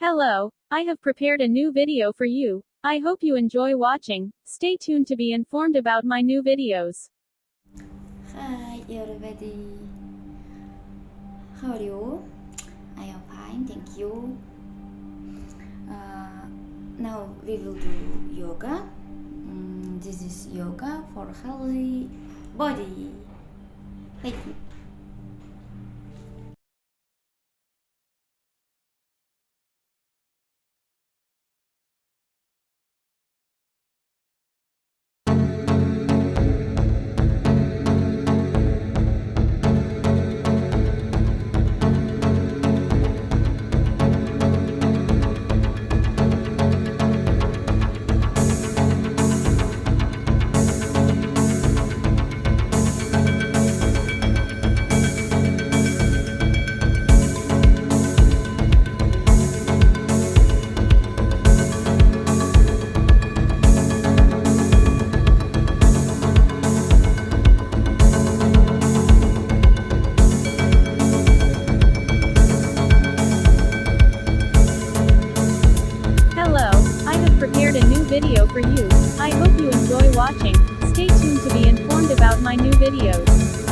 Hello, I have prepared a new video for you. I hope you enjoy watching. Stay tuned to be informed about my new videos. Hi everybody, how are you? I am fine, thank you. Now we will do yoga. This is yoga for healthy body. Thank you. Hello, I have prepared a new video for you. I hope you enjoy watching. Stay tuned to be informed about my new videos.